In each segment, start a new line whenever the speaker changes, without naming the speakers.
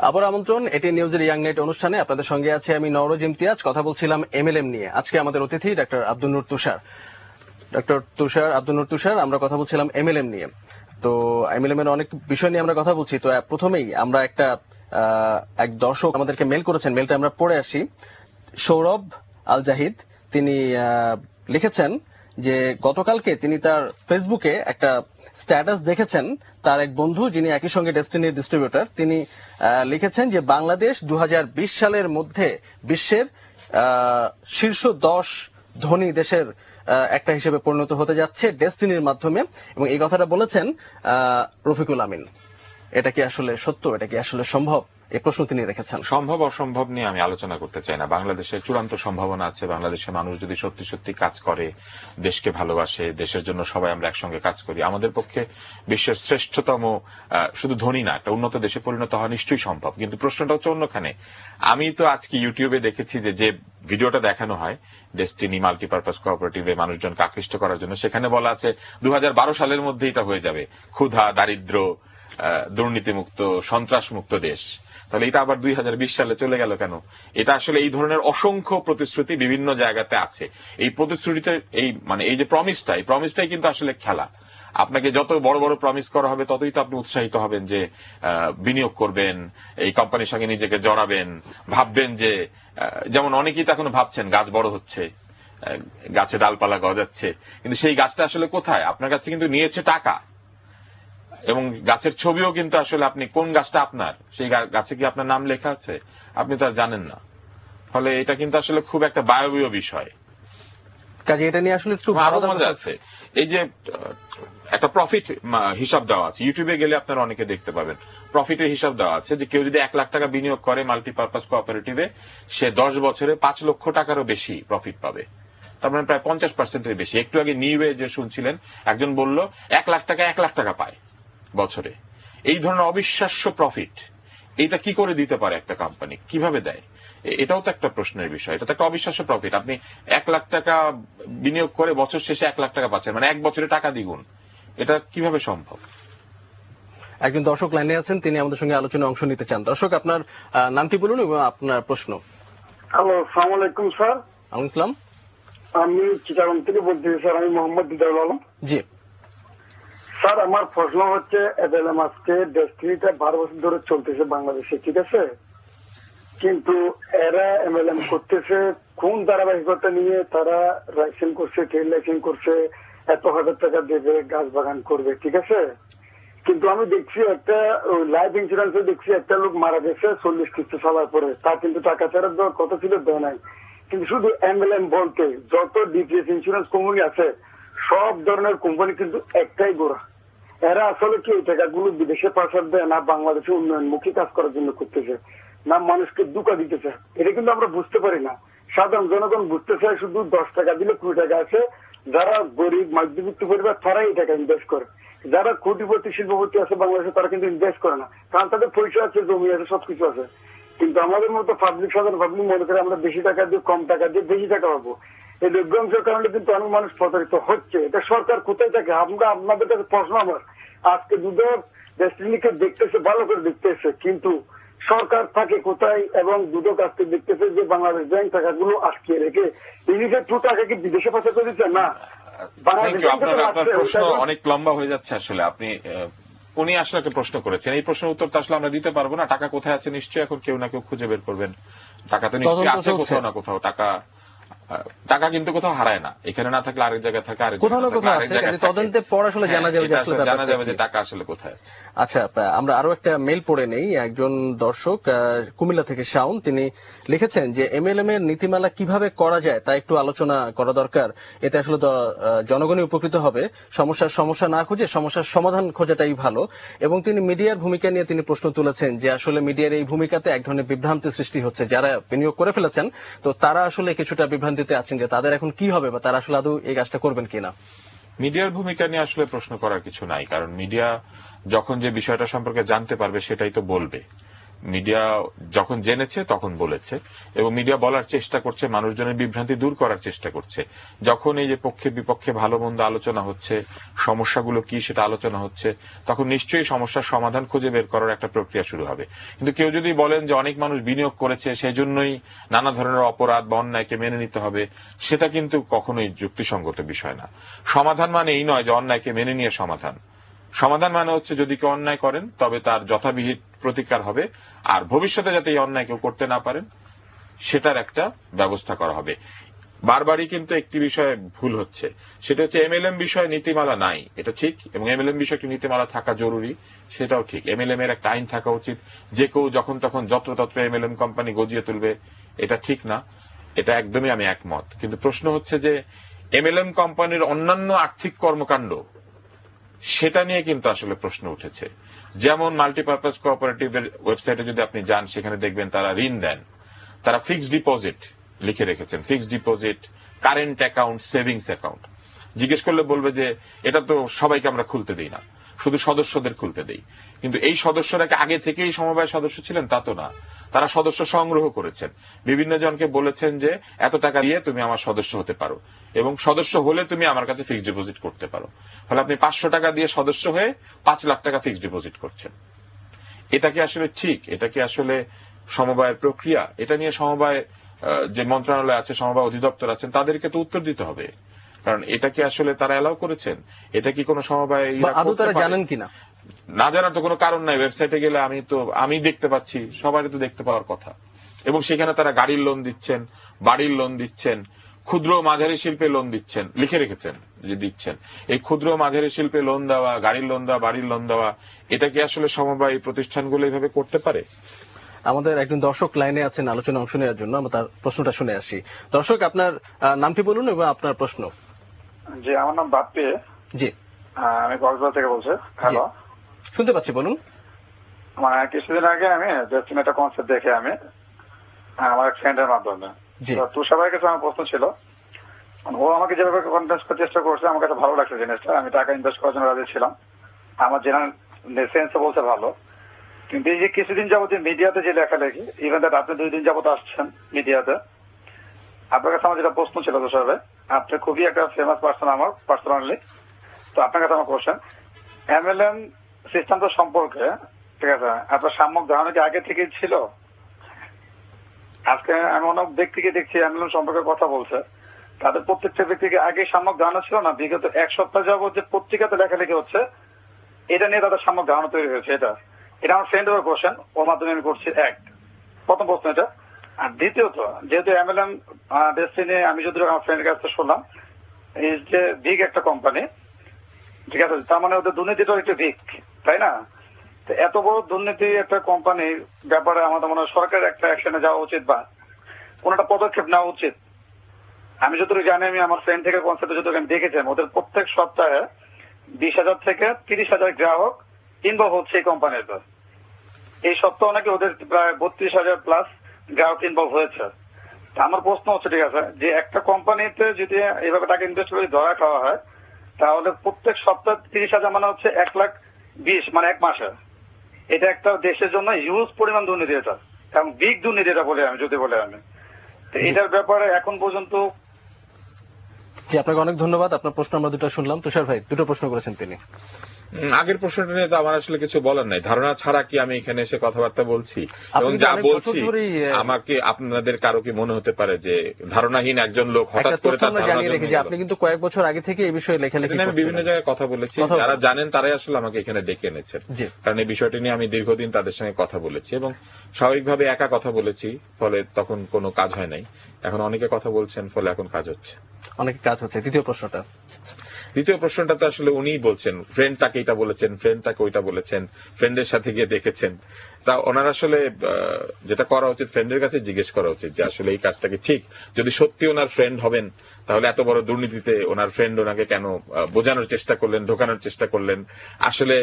আবার আমন্ত্রণ এটি নিউজের ইয়াং নেট অনুষ্ঠানে। আপনাদের সঙ্গে আছে আমি নওরোজ ইমতিয়াজ। কথা বলছিলাম এমএলএম নিয়ে। আজকে আমাদের অতিথি ডক্টর আব্দুল নূর তুষার। আব্দুল নূর তুষার, আমরা কথা বলছিলাম এমএলএম নিয়ে। তো এমএলএম এর অনেক বিষয় নিয়ে আমরা কথা বলছি। তো প্রথমেই আমরা এক দর্শক আমাদেরকে মেল করেছেন, মেলটা আমরা পড়ে আসি। সৌরভ আল জাহিদ তিনি লিখেছেন যে গতকালকে তিনি তার ফেসবুকে একটা স্ট্যাটাস দেখেছেন। তার এক বন্ধু যিনি একই সঙ্গে ডেস্টিনির ডিস্ট্রিবিউটর, তিনি লিখেছেন যে বাংলাদেশ 2020 সালের মধ্যে বিশ্বের শীর্ষ 10 ধনী দেশের একটা হিসেবে পরিণত হতে যাচ্ছে ডেস্টিনির মাধ্যমে, এবং এই কথাটা বলেছেন রফিকুল আমিন। এটা কি আসলে সত্য? এটা কি আসলে সম্ভব? এই প্রশ্ন তিনি রেখেছেন।
সম্ভব অসম্ভব নিয়ে আমি আলোচনা করতে চাই না। বাংলাদেশের চূড়ান্ত সম্ভাবনা আছে। বাংলাদেশের মানুষ যদি সত্যি সত্যি কাজ করে, দেশকে ভালোবাসে, দেশের জন্য সবাই আমরা একসঙ্গে কাজ করি, আমাদের পক্ষে বিশ্বের শ্রেষ্ঠতম শুধু ধনী না, একটা উন্নত দেশে পরিণত হওয়া নিশ্চয়ই সম্ভব। কিন্তু প্রশ্নটা হচ্ছে অন্যখানে। আমি তো আজকে ইউটিউবে দেখেছি যে ভিডিওটা দেখানো হয় ডেস্টিনি মাল্টিপারপাস কোঅপারেটিভে মানুষজনকে আকৃষ্ট করার জন্য, সেখানে বলা আছে 2012 সালের মধ্যে এটা হয়ে যাবে ক্ষুধা, দারিদ্র, দুর্নীতিমুক্ত, সন্ত্রাসমুক্ত দেশ। তাহলে এটা আবার 2020 সালে চলে গেল কেন? এটা আসলে এই ধরনের অসংখ্য প্রতিশ্রুতি বিভিন্ন জায়গাতে আছে। এই প্রতিশ্রুতিতে এই যে প্রমিসটাই কিন্তু আসলে খেলা। আপনাকে যত বড় বড় প্রমিস করা হবে ততই তো আপনি উৎসাহিত হবেন যে বিনিয়োগ করবেন, এই কোম্পানির সঙ্গে নিজেকে জড়াবেন, ভাববেন যে যেমন অনেকেই তো এখনো ভাবছেন গাছ বড় হচ্ছে, গাছে ডালপালা গজাচ্ছে, কিন্তু সেই গাছটা আসলে কোথায়? আপনার কাছে কিন্তু নিয়েছে টাকা, এবং গাছের ছবিও কিন্তু আসলে আপনি কোন গাছটা আপনার, সেই গাছে কি আপনার নাম লেখা আছে আপনি তো আর জানেন না। ফলে এটা কিন্তু আসলে খুব একটা বায়বীয় বিষয়।
কাজে এটা নিয়ে আসলে একটু
আরো মজা আছে। এই যে একটা প্রফিট হিসাব দেওয়া আছে, ইউটিউবে গেলে আপনারা অনেকে দেখতে পাবেন প্রফিটের হিসাব দেওয়া আছে যে কেউ যদি 1 লাখ টাকা বিনিয়োগ করে মাল্টিপারপাস কোঅপারেটিভে, সে 10 বছরে 5 লক্ষ টাকারও বেশি প্রফিট পাবে। তার মানে প্রায় 50%-এর বেশি। একটু আগে নিউয়ে যে শুনছিলেন, একজন বলল 1 লাখ টাকা 1 লাখ টাকা পায় বছরে। এই ধরনের অবিশ্বাস্য প্রফিট, এইটা কি করে দিতে পারে একটা কোম্পানি? কিভাবে দেয়? এটাও তো একটা প্রশ্নের বিষয়। এটা তো একটা অবিশ্বাস্য প্রফিট। আপনি 1 লাখ টাকা বিনিয়োগ করে বছর শেষে 1 লাখ টাকা পাচ্ছেন, মানে 1 বছরে টাকা দ্বিগুণ। এটা কিভাবে সম্ভব?
একজন দর্শক লাইনে আছেন, তিনি আমাদের সঙ্গে আলোচনায় অংশ নিতে চান। দর্শক, আপনার নামটি বলুন এবং আপনার প্রশ্ন।
হ্যালো, আসসালামু আলাইকুম স্যার।
আলাইকুম আসসালাম।
আমি চিটাগং থেকে বলছি স্যার, আমি মোহাম্মদ দিদারুল আলম।
জি
স্যার, আমার প্রশ্ন হচ্ছে এমএলএম আজকে ডেস্টিনিটা 12 বছর ধরে চলতেছে বাংলাদেশে, ঠিক আছে, কিন্তু এরা এমএলএম করতেছে কোন ধারাবাহিকতা নিয়ে? তারা লাইসেন্স করছে, ট্রেড লাইসেন্স করছে, এত হাজার টাকা দেবে, গাছ বাগান করবে, ঠিক আছে, কিন্তু আমি দেখছি একটা লাইফ ইন্সুরেন্সে দেখছি একটা লোক মারা গেছে 40 কিস্তি চলার পরে, তার কিন্তু টাকা ফেরত দেওয়ার কথা ছিল, দেয় নাই। কিন্তু শুধু এমএলএম বলতে যত ডিপিএস ইন্স্যুরেন্স কোম্পানি আছে সব ধরনের কোম্পানি কিন্তু একটাই গোড়া। এরা আসলে কি এই টাকাগুলো বিদেশে পাচার দেয়, না বাংলাদেশে উন্নয়নমুখী কাজ করার জন্য করতেছে, না মানুষকে দুকা দিতেছে? এটা কিন্তু আমরা বুঝতে পারি না। সাধারণ জনগণ বুঝতে চায় শুধু 10 টাকা দিলে 20 টাকা আছে। যারা গরিব মধ্যবিত্ত পরিবার তারাই এই টাকা ইনভেস্ট করে। যারা কোটিপতি শিল্পপতি আছে বাংলাদেশে তারা কিন্তু ইনভেস্ট করে না, কারণ তাদের পয়সা আছে, জমি আছে, সবকিছু আছে। কিন্তু আমাদের মতো সাধারণ পাবলিক মনে করে আমরা বেশি টাকা দিয়ে কম টাকা দিয়ে বেশি টাকা পাবো। এই লভ্যাংশের কারণে কিন্তু অনেক মানুষ প্রতারিত হচ্ছে। এটা সরকার কোথায় থাকে? আপনাদের কাছে প্রশ্ন আমার, আজকে দুদক ডেস্টিনিকে দেখতেছে, ভালো করে দেখতেছে, কিন্তু সরকার থাকে কোথায়? এবং দুদক আজকে দেখতেছে যে বাংলাদেশ ব্যাংক টাকাগুলো আটকে রেখে ইউনিটের টু টাকা কি বিদেশে পাচার করে দিচ্ছে? না,
আপনার প্রশ্ন অনেক লম্বা হয়ে যাচ্ছে। আসলে আপনি উনি আসলে একটা প্রশ্ন করেছেন, এই প্রশ্নের উত্তর তো আসলে আমরা দিতে পারবো না। টাকা কোথায় আছে নিশ্চয়ই এখন কেউ না কেউ খুঁজে বের করবেন। টাকা তো নিশ্চয়ই আছে কোথাও না কোথাও। টাকা কিন্তু কোথাও হারায় না, এখানে না থাকলে আরেক জায়গায় থাকে, আরেক জায়গায়
তদন্তে পর আসলে জানা যাবে
যে টাকা আসলে কোথায় আছে।
আচ্ছা, আমরা আরো একটা মেইল পড়ে নেই। একজন দর্শক কুমিল্লা থেকে শাওন, তিনি লিখেছেন যে এমএলএম এর নীতিমালা কিভাবে করা যায় তা একটু আলোচনা করা দরকার। এতে আসলে জনগণই উপকৃত হবে। সমস্যা না খুঁজে সমস্যার সমাধান খোঁজাটাই ভালো। এবং তিনি মিডিয়ার ভূমিকা নিয়ে তিনি প্রশ্ন তুলেছেন যে আসলে মিডিয়ার এই ভূমিকাতে এক ধরনের বিভ্রান্তি সৃষ্টি হচ্ছে। যারা বিনিয়োগ করে ফেলেছেন তো তারা আসলে কিছুটা বিভ্রান্তিতে আছেন যে তাদের এখন কি হবে বা তারা আসলে আদৌ এই কাজটা করবেন কিনা।
মিডিয়ার ভূমিকা নিয়ে আসলে প্রশ্ন করার কিছু নাই, কারণ মিডিয়া যখন যে বিষয়টা সম্পর্কে জানতে পারবে সেটাই তো বলবে। মিডিয়া যখন জেনেছে তখন বলেছে, এবং মিডিয়া বলার চেষ্টা করছে, মানুষজনের বিভ্রান্তি দূর করার চেষ্টা করছে। যখন এই যে পক্ষে বিপক্ষে ভালো মন্দ আলোচনা হচ্ছে, সমস্যাগুলো কি সেটা আলোচনা হচ্ছে, তখন নিশ্চয়ই সমস্যার সমাধান খুঁজে বের করার একটা প্রক্রিয়া শুরু হবে। কিন্তু কেউ যদি বলেন যে অনেক মানুষ বিনিয়োগ করেছে সেই জন্যই নানা ধরনের অপরাধ বা অন্যায়কে মেনে নিতে হবে, সেটা কিন্তু কখনোই যুক্তিসঙ্গত বিষয় না। সমাধান মানে এই নয় যে অন্যায়কে মেনে নিয়ে সমাধান। সমাধান মানে হচ্ছে যদি কেউ অন্যায় করেন তবে তার যথাবিহিত প্রতিকার হবে, আর ভবিষ্যতে যাতে এই অন্যায় কেউ করতে না পারেন সেটার একটা ব্যবস্থা করা হবে। বারবারই কিন্তু একটি বিষয়ে ভুল হচ্ছে, সেটা হচ্ছে এমএলএম বিষয়ে নীতিমালা নাই, এটা ঠিক, এবং এমএলএম বিষয়ে একটি নীতিমালা থাকা জরুরি, সেটাও ঠিক। এমএলএম এর একটা আইন থাকা উচিত, যে কেউ যখন তখন যত্রতত্র এমএলএম কোম্পানি গজিয়ে তুলবে, এটা ঠিক না, এটা একদমই আমি একমত। কিন্তু প্রশ্ন হচ্ছে যে এমএলএম কোম্পানির অন্যান্য আর্থিক কর্মকাণ্ড, সেটা নিয়ে কিন্তু আসলে প্রশ্ন উঠেছে। যেমন মাল্টিপারপাস কোঅপারেটিভের ওয়েবসাইটে যদি আপনি যান, সেখানে দেখবেন তারা ঋণ দেন, তারা ফিক্সড ডিপোজিট লিখে রেখেছেন, fixed deposit, current account, savings account. জিজ্ঞেস করলে বলবে যে এটা তো সবাইকে আমরা খুলতে দিই না, শুধু সদস্যদের খুলতে দেই। কিন্তু এই সদস্যরা কি আগে থেকেই সমবায় সদস্য ছিলেন? তা তো না, তারা সদস্য সংগ্রহ করেছেন, বিভিন্ন জনকে বলেছেন যে এত টাকা দিয়ে তুমি আমার সদস্য হতে পারো, এবং সদস্য হলে তুমি আমার কাছে ফিক্সড ডিপোজিট করতে পারো। ফলে আপনি 500 টাকা দিয়ে সদস্য হয়ে 5 লাখ টাকা ফিক্সড ডিপোজিট করছেন। এটা কি আসলে ঠিক? এটা কি আসলে সমবায়ের প্রক্রিয়া? এটা নিয়ে সমবায় যে মন্ত্রণালয় আছে, সমবায় অধিদপ্তর আছেন, তাদেরকে তো উত্তর দিতে হবে। কারণ এটা কি আসলে তারা এলাও করেছেন? এটা কি কোনো সমবায়
আদৌ তারা জানেন কিনা?
না জানার তো কোনো কারণ নাই। ওয়েবসাইটে গেলে আমি দেখতে পাচ্ছি, সবারই তো দেখতে পাওয়ার কথা। এবং সেখানে তারা গাড়ির লোন দিচ্ছেন, বাড়ির লোন দিচ্ছেন, ক্ষুদ্র মাঝারি শিল্পে লোন দিচ্ছেন, লিখে রেখেছেন যে দিচ্ছেন। এই ক্ষুদ্র মাঝারি শিল্পে লোন দেওয়া, গাড়ির লোন দেওয়া, বাড়ির লোন দেওয়া, এটা কি আসলে সমবায় প্রতিষ্ঠানগুলো এইভাবে করতে পারে?
আমাদের একজন দর্শক লাইনে আছেন আলোচনা অংশ নেওয়ার জন্য, আমরা তার প্রশ্নটা শুনে আসি। দর্শক, আপনার নামটি বলুন এবং আপনার প্রশ্ন।
জি, আমার নাম বাপ্পি।
জি,
আমি কক্সবাজার থেকে বলছি। হ্যালো,
শুনতে পাচ্ছি, বলুন।
কিছুদিন আগে আমি ডেস্টিনি একটা কনসেপ্ট দেখে আমি আমার এক ফ্রেন্ডের মাধ্যমে,
জি,
তুষার ভাইয়ের কাছে আমার প্রশ্ন ছিল, ও আমাকে যেভাবে কনভিন্স করার চেষ্টা করছে, আমার কাছে ভালো লাগছে জিনিসটা। আমি টাকা ইনভেস্ট করার জন্য রাজি ছিলাম, আমার জেনারেল সেন্সে বলতে ভালো। কিন্তু এই যে কিছুদিন যাবত মিডিয়াতে যে লেখালেখি, ইভেন দ্যাট আপনি 2 দিন যাবত আসছেন মিডিয়াতে, আপনার কাছে আমার যেটা প্রশ্ন ছিল তুষার ভাই, আপনি খুবই একটা ফেমাস পার্সন আমার পার্সোনালি, তো আপনার কাছে আমার কোশ্চেন, এমএলএম সিস্টেমটা সম্পর্কে, ঠিক আছে, আপনার সাম্যক ধারণা কি আগে থেকে ছিল? আজকে আমি অনেক ব্যক্তিকে দেখছি এমএলএম সম্পর্কে কথা বলছে, তাদের প্রত্যেকটা ব্যক্তিকে আগে সাম্যক ধারণা ছিল না, বিগত 1 সপ্তাহ যাবত যে পত্রিকাতে লেখালেখি হচ্ছে, এটা নিয়ে তাদের সাম্যক ধারণা তৈরি হয়েছে। এটা আমার ফ্রেন্ডের কোশ্চেন, ওর মাধ্যমে আমি করছি। প্রথম প্রশ্ন এটা। আর দ্বিতীয়ত, যেহেতু এমএলএম ডেস্টিনি আমি যদি আমার ফ্রেন্ডের কাছে শুনলাম, এই যে বিগ একটা কোম্পানি, ঠিক আছে, তার মানে ওদের দুর্নীতিটাও একটু বিগ, তাই না? তো এত বড় দুর্নীতি একটা কোম্পানির ব্যাপারে আমাদের মনে হয় সরকারের একটা অ্যাকশনে যাওয়া উচিত বা কোন একটা পদক্ষেপ নেওয়া উচিত। আমি যতটুকু জানি, আমি আমার ফ্রেন্ড থেকে কনসেপ্টে যতটুকু আমি দেখেছি, ওদের প্রত্যেক সপ্তাহে 20,000 থেকে 30,000 গ্রাহক ইনভলভ হচ্ছে এই কোম্পানিতে। এই সপ্তাহে নাকি ওদের প্রায় 32,000 প্লাস গ্রাহক ইনভলভ হয়েছে। আমার প্রশ্ন হচ্ছে, ঠিক আছে, যে একটা কোম্পানিতে যদি এইভাবে টাকা ইনভেস্ট করে ধরা খাওয়া হয়, তাহলে প্রত্যেক সপ্তাহে 30,000 মানে হচ্ছে 1,20,000, মানে 1 মাসে। এটা একটা দেশের জন্য হিউজ পরিমাণ দুর্নীতি, এটা এবং বিগ দুর্নীতি এটা বলে আমি তো এটার ব্যাপারে এখন পর্যন্ত।
জি, আপনাকে অনেক ধন্যবাদ। আপনার প্রশ্ন আমরা দুটো শুনলাম। তুষার ভাই 2টো প্রশ্ন করেছেন তিনি।
আগের প্রশ্নটা নিয়ে তো আমার আসলে কিছু বলার নাই। ধারণা ছাড়া কি আমি এখানে এসে কথাবার্তা বলছি? এবং যা বলছি আমাকে আপনাদের কারো কি মনে হতে পারে যে ধারণাহীন একজন লোক হঠাৎ করে তার ধারণা জানিয়ে রেখেছে?
আপনি কিন্তু কয়েক বছর আগে থেকে এই বিষয়ে লেখালেখি করছেন।
আমি বিভিন্ন জায়গায় কথা বলেছি, যারা জানেন তারাই আসলে আমাকে এখানে ডেকে এনেছেন, কারণ এই বিষয়টি নিয়ে আমি দীর্ঘদিন তাদের সঙ্গে কথা বলেছি এবং স্বাভাবিকভাবে একা কথা বলেছি, ফলে তখন কোনো কাজ হয় নাই। এখন অনেকে কথা বলছেন, ফলে এখন কাজ হচ্ছে,
অনেক কাজ হচ্ছে। দ্বিতীয় প্রশ্নটা
তো আসলে উনিই বলছেন, ফ্রেন্ড তাকে এটা বলেছেন, ফ্রেন্ড তাকে ওইটা বলেছেন, ফ্রেন্ডের সাথে গিয়ে দেখেছেন। তা ওনার আসলে যেটা করা উচিত, ফ্রেন্ডের কাছে জিজ্ঞেস করা উচিত যে আসলে এই কাজটা কি ঠিক। যদি সত্যি ওনার ফ্রেন্ড হবেন, তাহলে এত বড় দুর্নীতিতে ওনার ফ্রেন্ড ওনাকে কেন বোঝানোর চেষ্টা করলেন, ঢোকানোর চেষ্টা করলেন? আসলে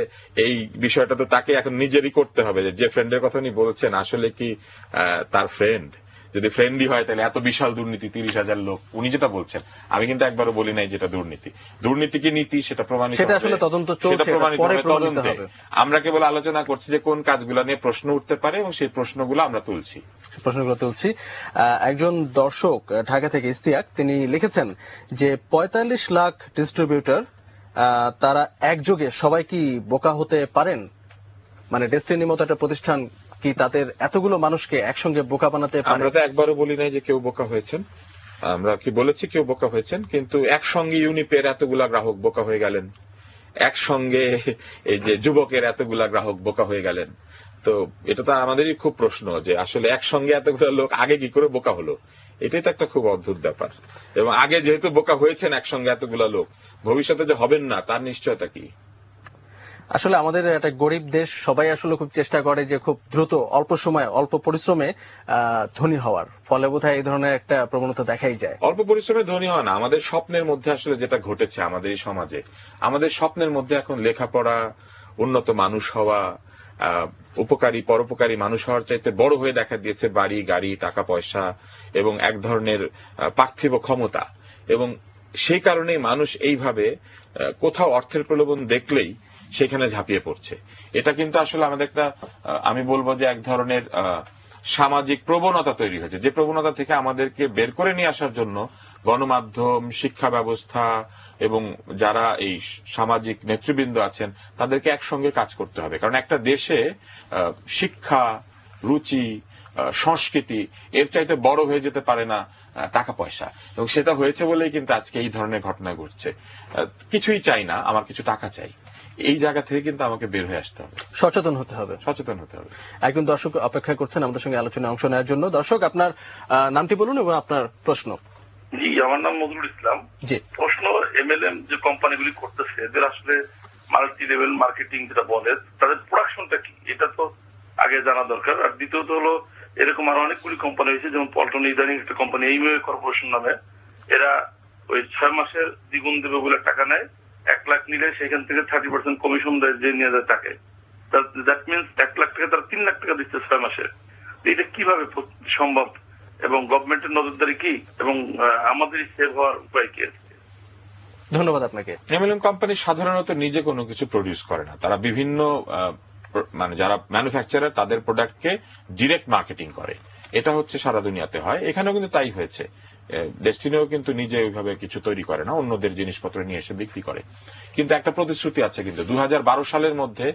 এই বিষয়টা তো তাকে এখন নিজেরই করতে হবে, যে ফ্রেন্ডের কথা উনি বলছেন আসলে কি তার ফ্রেন্ড। যদি ফ্রেন্ডলি হয় তাহলে এত বিশাল দুর্নীতি, 30,000 লোক, উনি যেটা বলছেন, আমি কিন্তু একবারও বলি নাই যেটা দুর্নীতি। দুর্নীতি কি নীতি সেটা প্রমাণিত
সেটা
হবে,
আসলে তদন্ত
সেটা
চলছে, এটা
প্রমাণিত
পরে
হবে
প্রমাণিত
তদন্তে।
হবে।
আমরা কেবল আলোচনা করছি যে কোন কাজগুলো নিয়ে প্রশ্ন উঠতে পারে এবং সেই প্রশ্নগুলো আমরা তুলছি।
প্রশ্নগুলো তুলছি। একজন দর্শক ঢাকা থেকে ইস্তিয়াক, তিনি লিখেছেন যে 45 লাখ ডিস্ট্রিবিউটর, তারা একযোগে সবাই কি বোকা হতে পারেন? মানে ডেস্টিনি মতো একটা প্রতিষ্ঠান কি তাদের এতগুলো মানুষকে একসঙ্গে বোকা বানাতে পারে?
আমরা তো একবারও বলি নাই যে কেউ বোকা হয়েছেন, আমরা কি বলেছি কেউ বোকা হয়েছেন, কিন্তু একসঙ্গে ইউনিপের এতগুলা গ্রাহক বোকা হয়ে গেলেন, একসঙ্গে এই যে যুবকের এতগুলা গ্রাহক বোকা হয়ে গেলেন। তো এটা তো আমাদেরই খুব প্রশ্ন যে আসলে একসঙ্গে এতগুলো লোক আগে কি করে বোকা হলো, এটাই তো একটা খুব অদ্ভুত ব্যাপার। এবং আগে যেহেতু বোকা হয়েছেন একসঙ্গে এতগুলা লোক, ভবিষ্যতে যে হবেন না তার নিশ্চয়তা কি?
আসলে আমাদের একটা গরিব দেশ, সবাই আসলে খুব চেষ্টা করে যে খুব দ্রুত অল্প সময় অল্প পরিশ্রমে ধনী হওয়ার, ফলে বোধহয় এই ধরনের একটা প্রবণতা দেখাই যায়।
অল্প পরিশ্রমে ধনী হওয়া না, আমাদের স্বপ্নের মধ্যে আসলে যেটা ঘটেছে আমাদের এই সমাজে, আমাদের স্বপ্নের মধ্যে এখন লেখাপড়া, উন্নত মানুষ হওয়া, উপকারী পরোপকারী মানুষ হওয়ার চাইতে বড় হয়ে দেখা দিয়েছে বাড়ি গাড়ি, টাকা পয়সা এবং এক ধরনের পার্থিব ক্ষমতা। এবং সেই কারণেই মানুষ এইভাবে কোথাও অর্থের প্রলোভন দেখলেই সেখানে ঝাঁপিয়ে পড়ছে। এটা কিন্তু আসলে আমাদের একটা আমি বলবো যে এক ধরনের সামাজিক প্রবণতা তৈরি হয়েছে, যে প্রবণতা থেকে আমাদেরকে বের করে নিয়ে আসার জন্য গণমাধ্যম, শিক্ষা ব্যবস্থা এবং যারা এই সামাজিক নেতৃবৃন্দ আছেন তাদেরকে একসঙ্গে কাজ করতে হবে। কারণ একটা দেশে শিক্ষা, রুচি, সংস্কৃতি এর চাইতে বড় হয়ে যেতে পারে না টাকা পয়সা। এবং সেটা হয়েছে বলেই কিন্তু আজকে এই ধরনের ঘটনা ঘটছে। কিছুই চাই না, আমার কিছু টাকা চাই, এই জায়গা থেকে কিন্তু আমাকে বের হয়ে আসতে হবে,
সচেতন হতে হবে,
সচেতন হতে হবে।
একজন দর্শক অপেক্ষা করছেন আমাদের সঙ্গে আলোচনায় অংশ নেওয়ার জন্য। দর্শক, আপনার নামটি বলুন এবং আপনার প্রশ্ন।
জি, আমার নাম নজরুল ইসলাম।
জি,
প্রশ্ন, এমএলএম যে কোম্পানিগুলি করতেছে এদের আসলে মাল্টি লেভেল মার্কেটিং যেটা বলে, তাদের প্রোডাকশনটা কি, এটা তো আগে জানা দরকার। আর দ্বিতীয়ত হলো, এরকম আরো অনেকগুলি কোম্পানি হয়েছে, যেমন পল্টন ইদানিং একটা কোম্পানি এইমওয়ে কর্পোরেশন নামে, এরা ওই 6 মাসের দ্বিগুণ দেবে বলে টাকা নেয়। 1 লাখ নিলে সেখান থেকে 30% কমিশন দেয় যে নিয়ে যায় তাকে। দ্যাট মিনস 1 লাখ টাকা তারা 3 লাখ টাকা দিচ্ছে 6 মাসে। এটা কিভাবে সম্ভব এবং গভর্নমেন্টের নজরদারি কি এবং আমাদের সেভ হওয়ার উপায় কি?
ধন্যবাদ আপনাকে।
এমএলএম কোম্পানি সাধারণত নিজে কোনো কিছু প্রডিউস করে না, তারা বিভিন্ন মানে যারা ম্যানুফ্যাকচারার তাদের প্রোডাক্টকে ডিরেক্ট মার্কেটিং করে। এটা হচ্ছে সারা দুনিয়াতে হয়, এখানেও কিন্তু তাই হয়েছে। ডেস্টিনিও কিন্তু নিজে ওইভাবে কিছু তৈরি করে না, অন্যদের জিনিসপত্র নিয়ে এসে বিক্রি করে। কিন্তু একটা প্রতিশ্রুতি আছে, কিন্তু 2012 সালের মধ্যে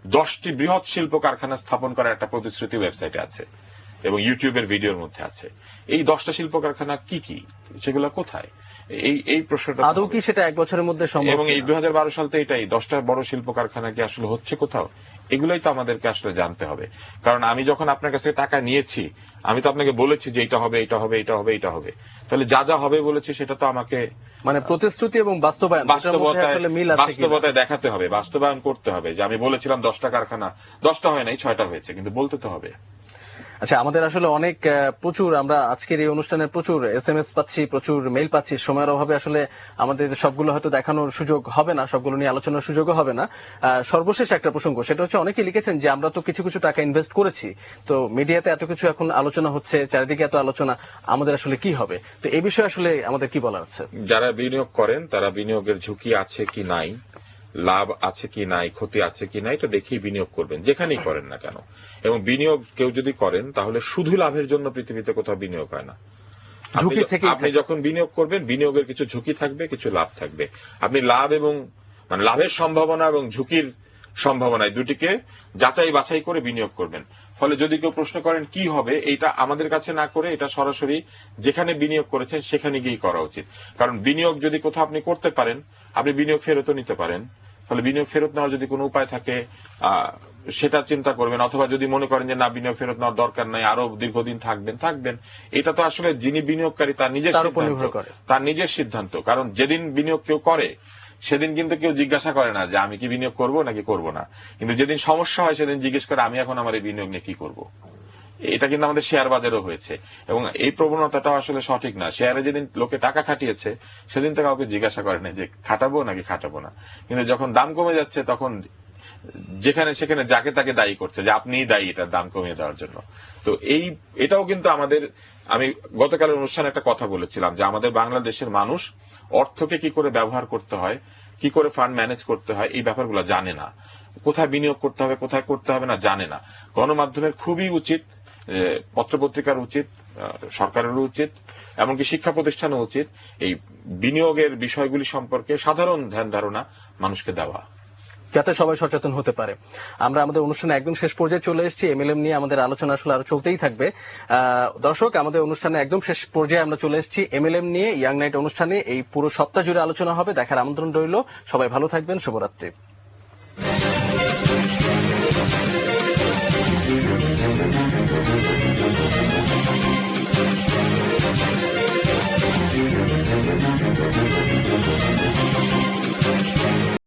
10টি বৃহৎ শিল্প কারখানা স্থাপন করার একটা প্রতিশ্রুতি ওয়েবসাইটে আছে এবং ইউটিউবের ভিডিওর মধ্যে আছে। এই 10টা শিল্প কারখানা কি কি, সেগুলো কোথায়, এই প্রশ্নটা
আদৌ কি সেটা 1 বছরের মধ্যে সম্ভব?
এবং এই 2012 সাল থেকে এটাই 10টা বড় শিল্প কারখানা কি আসলে হচ্ছে কোথাও, এগুলোই তো আমাদেরকে আসলে জানতে হবে। কারণ আমি যখন আপনার কাছে টাকা নিয়েছি, আমি তো আপনাকে বলেছি যে এটা হবে, এটা হবে, এটা হবে, এটা হবে। তাহলে যা যা হবে বলেছি সেটা তো আমাকে
মানে প্রতিশ্রুতি এবং বাস্তবায়ন, আসলে মিল আছে কিনা?
বাস্তবতায় দেখাতে হবে, বাস্তবায়ন করতে হবে। যে আমি বলেছিলাম 10টা কারখানা, 10টা হয় নাই, 6টা হয়েছে, কিন্তু বলতে তো হবে।
আচ্ছা, আমাদের আসলে অনেক প্রচুর, আমরা আজকের এই অনুষ্ঠানে প্রচুর এসএমএস পাচ্ছি, প্রচুর মেইল পাচ্ছি। সময়ের অভাবে আসলে আমাদের সবগুলো হয়তো দেখানোর সুযোগ হবে না, সবগুলো নিয়ে আলোচনার সুযোগও হবে না। সর্বশেষ একটা প্রসঙ্গ, সেটা হচ্ছে অনেকে লিখেছেন যে আমরা তো কিছু কিছু টাকা ইনভেস্ট করেছি, তো মিডিয়াতে এত কিছু এখন আলোচনা হচ্ছে, চারিদিকে এত আলোচনা, আমাদের আসলে কি হবে? তো এই বিষয়ে আসলে আমাদের কি বলার আছে?
যারা বিনিয়োগ করেন তারা বিনিয়োগের ঝুঁকি আছে কি নাই, লাভ আছে কি নাই, ক্ষতি আছে কি নাই, এটা দেখেই বিনিয়োগ করবেন যেখানেই করেন না কেন। এবং বিনিয়োগ কেউ যদি করেন তাহলে শুধু লাভের জন্য পৃথিবীতে কোথাও বিনিয়োগ হয় না।
ঝুঁকি থেকে
আপনি যখন বিনিয়োগ করবেন, বিনিয়োগের কিছু ঝুঁকি থাকবে, কিছু লাভ থাকবে। আপনি লাভ এবং মানে লাভের সম্ভাবনা এবং ঝুঁকির সম্ভাবনায় দুটিকে যাচাই বাছাই করে বিনিয়োগ করবেন। ফলে যদি কেউ প্রশ্ন করেন কি হবে, এটা আমাদের কাছে না করে এটা সরাসরি যেখানে বিনিয়োগ করেছেন সেখানে গিয়ে করা উচিত। কারণ বিনিয়োগ যদি কোথাও আপনি করতে পারেন, আপনি বিনিয়োগ ফেরতও নিতে পারেন। ফলে বিনিয়োগ ফেরত নেওয়ার যদি কোনো উপায় থাকে সেটা চিন্তা করবেন। অথবা যদি মনে করেন যে না, বিনিয়োগ ফেরত নেওয়ার দরকার নাই, আরো দীর্ঘদিন থাকবেন। এটা তো আসলে যিনি বিনিয়োগকারী তার নিজের সিদ্ধান্ত। কারণ যেদিন বিনিয়োগ কেউ করে সেদিন কিন্তু কেউ জিজ্ঞাসা করে না যে আমি কি বিনিয়োগ করব নাকি করব না। কিন্তু যেদিন সমস্যা হয় সেদিন জিজ্ঞেস করে আমি এখন আমার এই বিনিয়োগ নিয়ে কি করব। এটা কিন্তু আমাদের শেয়ার বাজারও হয়েছে এবং এই প্রবণতাটা আসলে সঠিক না। শেয়ারে যেদিন লোকে টাকা খাটিয়েছে সেদিন তো কাউকে জিজ্ঞাসা করে না যে খাটাবো নাকি খাটাবো না। কিন্তু যখন দাম কমে যাচ্ছে তখন যেখানে সেখানে যাকে তাকে দায়ী করছে যে আপনিই দায়ী এটার দাম কমিয়ে দেওয়ার জন্য। তো এটাও কিন্তু আমাদের আমি গতকালের অনুষ্ঠানে একটা কথা বলেছিলাম যে আমাদের বাংলাদেশের মানুষ অর্থকে কি করে ব্যবহার করতে হয়, কি করে ফান্ড ম্যানেজ করতে হয়, এই ব্যাপারগুলো জানে না। কোথায় বিনিয়োগ করতে হবে, কোথায় করতে হবে না জানে না। গণমাধ্যমের খুবই উচিত, পত্রপত্রিকার উচিত, সরকারেরও উচিত, এমনকি শিক্ষা প্রতিষ্ঠানও উচিত এই বিনিয়োগের বিষয়গুলি সম্পর্কে সাধারণ ধ্যান ধারণা মানুষকে দেওয়া,
যাতে সবাই সচেতন হতে পারে। আমরা আমাদের অনুষ্ঠানে একদম শেষ পর্যায়ে চলে এসেছি। এমএলএম নিয়ে আমাদের আলোচনা আসলে আরো চলতেই থাকবে। দর্শক, আমাদের অনুষ্ঠানে একদম শেষ পর্যায়ে আমরা চলে এসেছি। এমএলএম নিয়ে ইয়াং নাইট অনুষ্ঠানে এই পুরো সপ্তাহ জুড়ে আলোচনা হবে, দেখার আমন্ত্রণ রইল। সবাই ভালো থাকবেন, শুভরাত্রি।